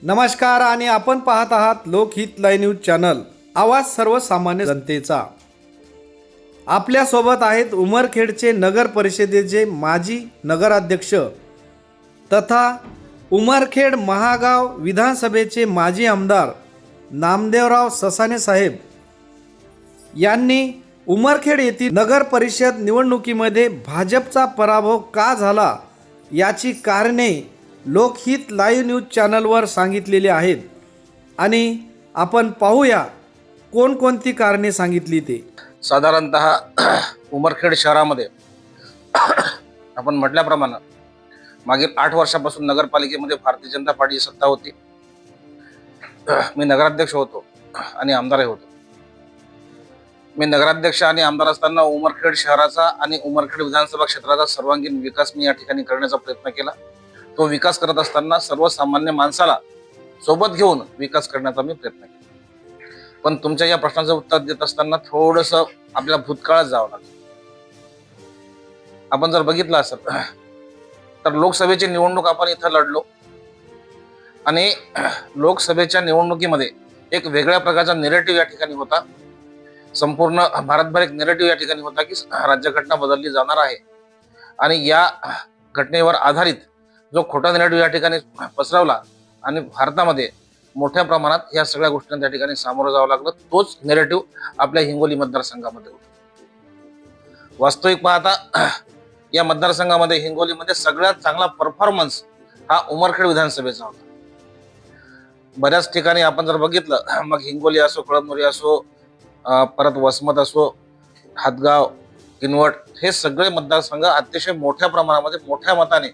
नमस्कार आणि आपण पाहत आहात लोकहित लाईव्ह न्यूज चॅनल, आवाज सर्वसामान्य जनतेचा। आपल्या सोबत आहेत उमरखेडचे नगर परिषदेचे माजी नगराध्यक्ष तथा उमरखेड महागाव विधानसभेचे माजी आमदार नामदेवराव ससाणे साहेब यांनी उमरखेड येथील नगर परिषद निवडणुकीमध्ये भाजपचा पराभव का झाला याची कारणे लोकहित लाईव्ह न्यूज चॅनलवर सांगितलेली आहेत आणि आपण पाहूया कोणकोणती कारणे सांगितली ते। साधारणतः उमरखेड शहरामध्ये आपण म्हटल्याप्रमाणे मागील 8 वर्षापासून नगरपालिकेमध्ये भारतीय जनता पार्टीची सत्ता होती। मी नगराध्यक्ष होतो आणि आमदारही होतो। मी नगराध्यक्ष आणि आमदार असताना उमरखेड शहराचा आणि उमरखेड विधानसभा क्षेत्राचा सर्वांगीण विकास मी या ठिकाणी करण्याचा प्रयत्न केला। तो विकास करत असताना सर्वसामान्य माणसाला सोबत घेऊन विकास करण्याचा मी प्रयत्न केला। पण तुमच्या या प्रश्नाचं उत्तर देत असताना थोडंसं आपल्याला भूतकाळात जावं लागलं। आपण जर बघितलं असेल तर लोकसभेची निवडणूक आपण इथं लढलो आणि लोकसभेच्या निवडणुकीमध्ये एक वेगळ्या प्रकारचा नेरेटिव्ह या ठिकाणी होता। संपूर्ण भारतभर एक नेरेटिव्ह या ठिकाणी होता की राज्यघटना बदलली जाणार आहे आणि या घटनेवर आधारित जो खोटा नेरेटिव्ह या ठिकाणी पसरवला आणि भारतामध्ये मोठ्या प्रमाणात या सगळ्या गोष्टींना त्या ठिकाणी सामोरं जावं लागलं। तोच नेरेटिव्ह आपल्या हिंगोली मतदारसंघामध्ये होता। वास्तविक पाहता या मतदारसंघामध्ये हिंगोलीमध्ये सगळ्यात चांगला परफॉर्मन्स हा उमरखेड विधानसभेचा होता। बऱ्याच ठिकाणी आपण जर बघितलं मग हिंगोली असो, कळमनुरी असो, परत वसमत असो, हातगाव, किनवट हे सगळे मतदारसंघ अतिशय मोठ्या प्रमाणामध्ये मोठ्या मताने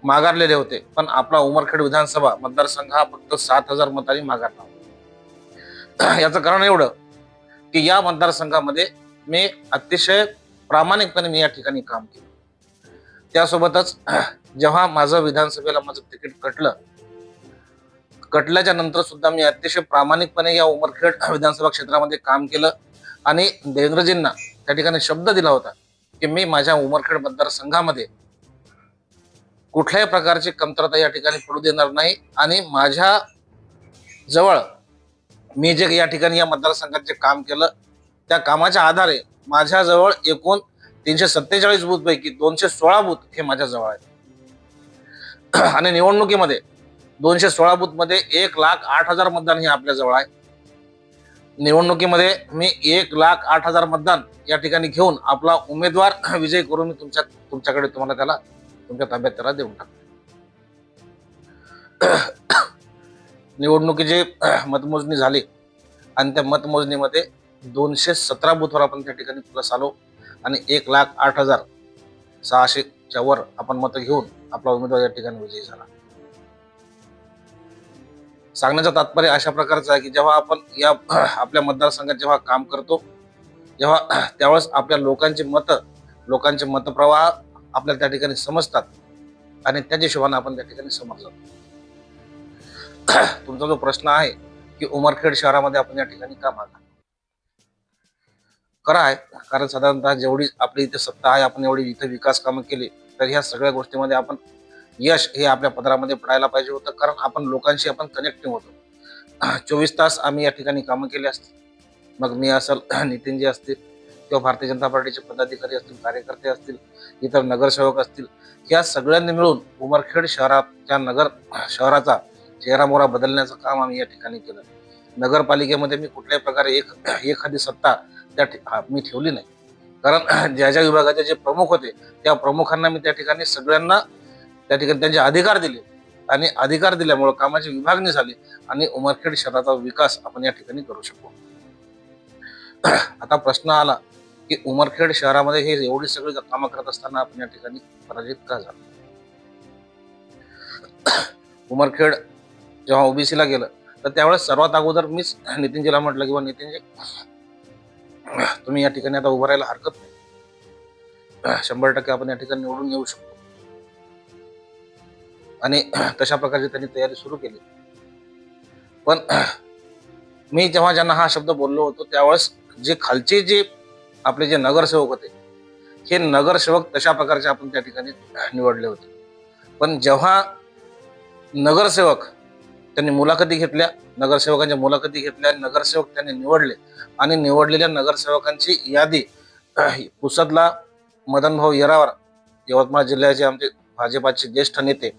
माघारलेले होते। पण आपला उमरखेड विधानसभा मतदारसंघ हा फक्त 7000 मतांनी माघारला होता। याचं कारण एवढं की या मतदारसंघामध्ये मी अतिशय प्रामाणिकपणे मी या ठिकाणी काम केलं। त्यासोबतच जेव्हा माझं विधानसभेला माझं तिकीट कटल्याच्या नंतर सुद्धा मी अतिशय प्रामाणिकपणे या उमरखेड विधानसभा क्षेत्रामध्ये काम केलं आणि देवेंद्रजींना त्या ठिकाणी शब्द दिला होता की मी माझ्या उमरखेड मतदारसंघामध्ये कुठल्याही प्रकारची कमतरता या ठिकाणी पडू देणार नाही आणि माझ्या जवळ मी जे या ठिकाणी या मतदारसंघात जे काम केलं त्या कामाच्या आधारे माझ्याजवळ एकूण 347 बूथ पैकी 216 बूथ हे माझ्या जवळ आहेत आणि निवडणुकीमध्ये 216 बूथ मध्ये 1,08,000 मतदान हे आपल्या जवळ आहे। निवडणुकीमध्ये मी 1,08,000 मतदान या ठिकाणी घेऊन आपला उमेदवार विजय करून मी तुमच्याकडे त्याला तुमच्या ताब्यात त्याला देऊन टाकतो। निवडणुकीची मतमोजणी झाली आणि त्या मतमोजणीमध्ये 217 बूथवर आपण त्या ठिकाणी प्लस आलो आणि 1,08,600 वर आपण मतं घेऊन आपला उमेदवार या ठिकाणी विजयी झाला। सांगण्याचं तात्पर्य अशा प्रकारचं आहे की जेव्हा आपण या आपल्या मतदारसंघात जेव्हा काम करतो त्यावेळेस आपल्या लोकांचे मतप्रवाह आपल्याला त्या ठिकाणी समजतात आणि त्याच्या हिशोबाने आपण त्या ठिकाणी समोर जातो। तुमचा जो प्रश्न आहे की उमरखेड शहरामध्ये आपण या ठिकाणी का मागा खरं आहे, कारण साधारणतः जेवढी आपली इथे सत्ता आहे आपण एवढी इथे विकास कामं केली तर ह्या सगळ्या गोष्टीमध्ये आपण यश हे आपल्या पदरामध्ये पडायला पाहिजे होतं, कारण आपण लोकांशी आपण कनेक्टिंग होतो। 24 तास आम्ही या ठिकाणी कामं केली असतील, मग मी असेल, नितीनजी असतील किंवा भारतीय जनता पार्टीचे पदाधिकारी असतील, कार्यकर्ते असतील, इतर नगरसेवक असतील, या सगळ्यांनी मिळून उमरखेड शहराचा चेहरामोहरा बदलण्याचं काम आम्ही या ठिकाणी केलं। नगरपालिकेमध्ये मी कुठल्याही प्रकारे एखादी सत्ता मी ठेवली नाही, कारण ज्या विभागाचे जे प्रमुख होते त्या प्रमुखांना मी त्या ठिकाणी सगळ्यांना त्या ठिकाणी त्यांचे अधिकार दिले आणि अधिकार दिल्यामुळे कामाची विभागणी झाली आणि उमरखेड शहराचा विकास आपण या ठिकाणी करू शकतो। आता प्रश्न आला की उमरखेड शहरामध्ये हे एवढी सगळी कामं करत असताना आपण या ठिकाणी पराजित का झालो। उमरखेड जेव्हा ओबीसीला गेलं तर त्यावेळेस सर्वात अगोदर मीच नितीनजीला म्हटलं किंवा नितीनजी तुम्ही या ठिकाणी आता उभं राहायला हरकत नाही, 100% आपण या ठिकाणी निवडून येऊ शकतो आणि तशा प्रकारची त्यांनी तयारी सुरू केली। पण मी जेव्हा ज्यांना हा शब्द बोललो होतो त्यावेळेस जे खालचे जे आपले जे नगरसेवक होते हे नगरसेवक तशा प्रकारचे आपण त्या ठिकाणी निवडले होते। पण जेव्हा नगरसेवक त्यांनी मुलाखती घेतल्या, नगरसेवकांच्या मुलाखती घेतल्या, नगरसेवक त्यांनी निवडले आणि निवडलेल्या नगरसेवकांची यादी पुसदला मदनभाऊ येरावार, यवतमाळ जिल्ह्याचे आमचे भाजपाचे ज्येष्ठ नेते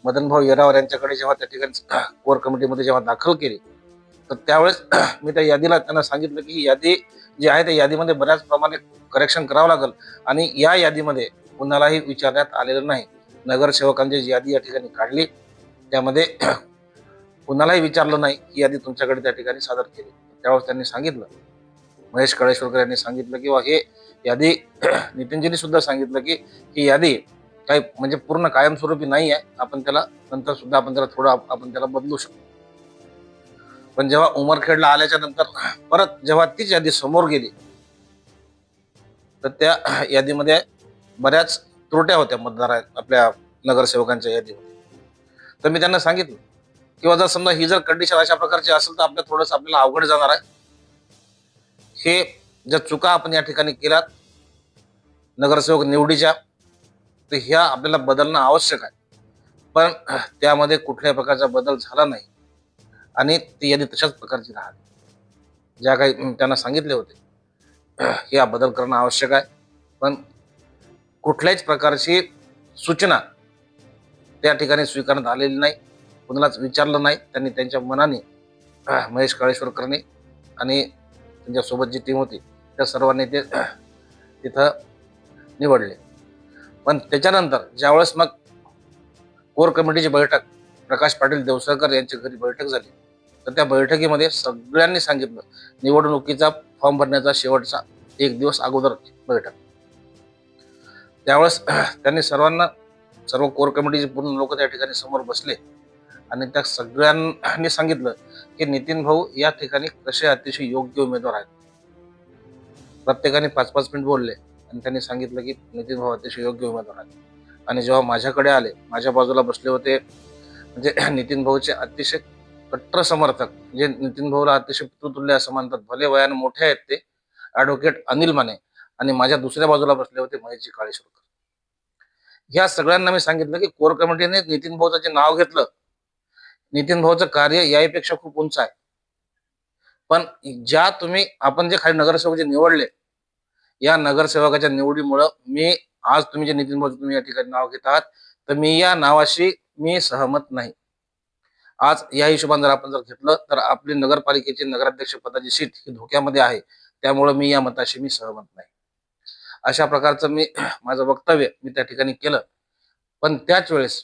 मदनभाऊ येरावार यांच्याकडे जेव्हा त्या ठिकाणी कोर कमिटीमध्ये जेव्हा दाखल केली, तर त्यावेळेस मी त्या यादीला त्यांना सांगितलं की ही यादी जी आहे त्या यादीमध्ये बऱ्याच प्रमाणे करेक्शन करावं लागेल आणि या यादीमध्ये कुणालाही विचारण्यात आलेलं नाही. नगरसेवकांची जी यादी या ठिकाणी काढली त्यामध्ये कुणालाही विचारलं नाही ही यादी तुमच्याकडे त्या ठिकाणी सादर केली. त्यावेळेस त्यांनी सांगितलं, महेश कळेश्वरकर यांनी सांगितलं किंवा हे यादी नितीनजींनी सुद्धा सांगितलं की ही यादी काही म्हणजे पूर्ण कायमस्वरूपी नाही आहे, आपण त्याला नंतर सुद्धा आपण त्याला थोडं आपण त्याला बदलू शकतो. पण जेव्हा उमरखेडला आल्याच्या नंतर परत जेव्हा तीच यादी समोर गेली तर त्या यादीमध्ये बऱ्याच त्रुट्या होत्या आपल्या नगरसेवकांच्या यादीमध्ये. तर मी त्यांना सांगितलं किंवा जर समजा ही जर कंडिशन अशा प्रकारची असेल तर आपल्याला अवघड जाणार आहे. हे ज्या चुका आपण या ठिकाणी केल्यात नगरसेवक निवडीच्या, तर ह्या आपल्याला बदलणं आवश्यक आहे. पण त्यामध्ये कुठल्याही प्रकारचा बदल झाला नाही आणि ती यादी तशाच प्रकारची राहिली. ज्या काही त्यांना सांगितले होते हे बदल करणं आवश्यक आहे, पण कुठल्याच प्रकारची सूचना त्या ठिकाणी स्वीकारण्यात आलेली नाही, कुणालाच विचारलं नाही. त्यांनी त्यांच्या मनाने महेश काळेश्वरकरने आणि त्यांच्यासोबत जी टीम होती त्या सर्वांनी ते तिथं निवडले. पण त्याच्यानंतर ज्यावेळेस मग कोर कमिटीची बैठक प्रकाश पाटील देवसरकर यांच्या घरी बैठक झाली, तर त्या बैठकीमध्ये सगळ्यांनी सांगितलं, निवडणुकीचा फॉर्म भरण्याचा शेवटचा एक दिवस अगोदर बैठक. त्यावेळेस त्यांनी सर्व कोर कमिटीचे पूर्ण लोक त्या ठिकाणी समोर बसले आणि त्या सगळ्यांनी सांगितलं की नितीन भाऊ या ठिकाणी कसे अतिशय योग्य उमेदवार आहेत. प्रत्येकाने 5-5 मिनिट बोलले आणि त्यांनी सांगितलं की नितीन भाऊ अतिशय योग्य उमेदवार आहेत. आणि जेव्हा माझ्याकडे आले, माझ्या बाजूला बसले होते म्हणजे नितीन भाऊचे अतिशय कट्टर समर्थक, जे नितीन भाऊला अतिशय पितृतुल्य असं मानतात, भले वयाने मोठे आहेत ते, ॲडव्होकेट अनिल माने, आणि माझ्या दुसऱ्या बाजूला बसले होते महेशजी काळेश्वरकर. ह्या सगळ्यांना मी सांगितलं की कोर कमिटीने नितीन भाऊचं जे नाव घेतलं, नितीन भाऊचं कार्य यापेक्षा खूप उंच आहे. पण आपण जे खाली नगरसेवक जे निवडले, या नगरसेवकाच्या निवडीमुळं आज तुम्ही जे नितीन भाऊ तुम्ही या ठिकाणी नाव घेत आहात, तर मी या नावाशी सहमत नाही. आज या हिशोबाने जर आपण घेतलं तर आपली नगरपालिकेची नगराध्यक्ष पदाची सीट ही धोक्यामध्ये आहे. त्यामुळे मी या मताशी सहमत नाही. अशा प्रकारचं माझं वक्तव्य त्या ठिकाणी केलं. पण त्याच वेळेस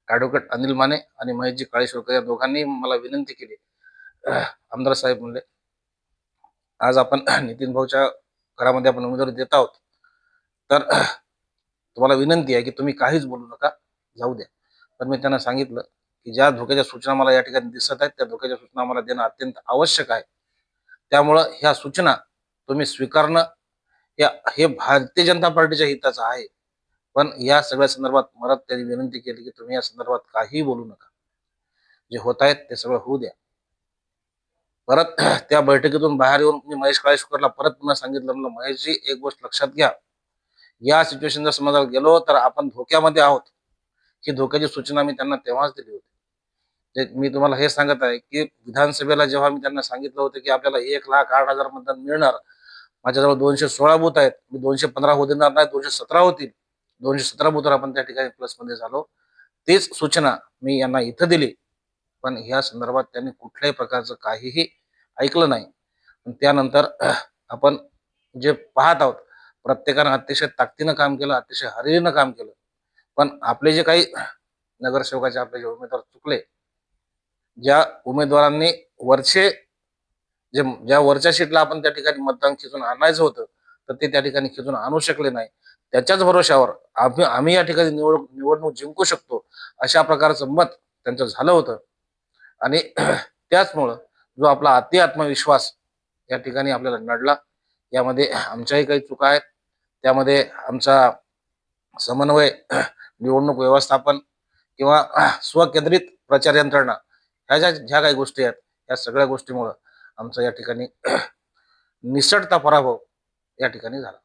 ॲडव्होकेट अनिल माने आणि महेशजी काळेश्वरकर या दोघांनी मला विनंती केली, आमदार साहेब म्हणले, आज आपण नितीन भाऊच्या घरामध्ये आपण उमेदवारी देत आहोत, तर तुम्हाला विनंती आहे की तुम्ही काहीच बोलू नका, जाऊ द्या. पण मी त्यांना सांगितलं की ज्या धोक्याच्या सूचना मला या ठिकाणी दिसत आहेत त्या धोक्याच्या सूचना मला देणं अत्यंत आवश्यक आहे. त्यामुळं ह्या सूचना तुम्ही स्वीकारणं हे भारतीय जनता पार्टीच्या हिताचं आहे. पण या सगळ्या संदर्भात मला त्यांनी विनंती केली की तुम्ही या संदर्भात काहीही बोलू नका, जे होत आहेत ते सगळं होऊ द्या. परत त्या बैठकीतून बाहेर येऊन मी महेश काळेश्वरला परत पुन्हा सांगितलं, म्हणलं महेशजी एक गोष्ट लक्षात घ्या, या सिच्युएशन जर समजायला गेलो तर आपण धोक्यामध्ये आहोत. ही धोक्याची सूचना मी त्यांना तेव्हाच दिली होती. मी तुम्हाला हे सांगत आहे की विधानसभेला जेव्हा मी त्यांना सांगितलं होतं की आपल्याला 1,08,000 मतदान मिळणार, माझ्याजवळ 216 बूथ आहेत, मी 215 होऊ देणार नाही, 217 होतील, 217 बूथवर आपण त्या ठिकाणी प्लसमध्ये झालो. तीच सूचना मी यांना इथं दिली. पण ह्या संदर्भात त्यांनी कुठल्याही प्रकारचं काहीही ऐकलं नाही. त्यानंतर आपण जे पाहत आहोत, प्रत्येकानं अतिशय ताकदीनं काम केलं, अतिशय हरेरीनं काम केलं. पण आपले जे काही नगरसेवकाचे आपले जे उमेदवार चुकले, ज्या उमेदवारांनी ज्या वरच्या सीटला आपण त्या ठिकाणी मतदान खिचून आणायचं होतं, तर ते त्या ठिकाणी खिचून आणू शकले नाही. त्याच्याच भरोशावर आम्ही या ठिकाणी निवडणूक जिंकू शकतो अशा प्रकारचं मत त्यांचं झालं होतं. आणि त्याचमुळं जो आपला अति आत्मविश्वास या ठिकाणी आपल्याला नडला, यामध्ये आमच्याही काही चुका आहेत. त्यामध्ये आमचा समन्वय, निवडणूक व्यवस्थापन किंवा स्वकेंद्रित प्रचार यंत्रणा, ज्या काही गोष्टी आहेत, या सगळ्या गोष्टीमुळं आमचा या ठिकाणी निसटता पराभव या ठिकाणी झाला.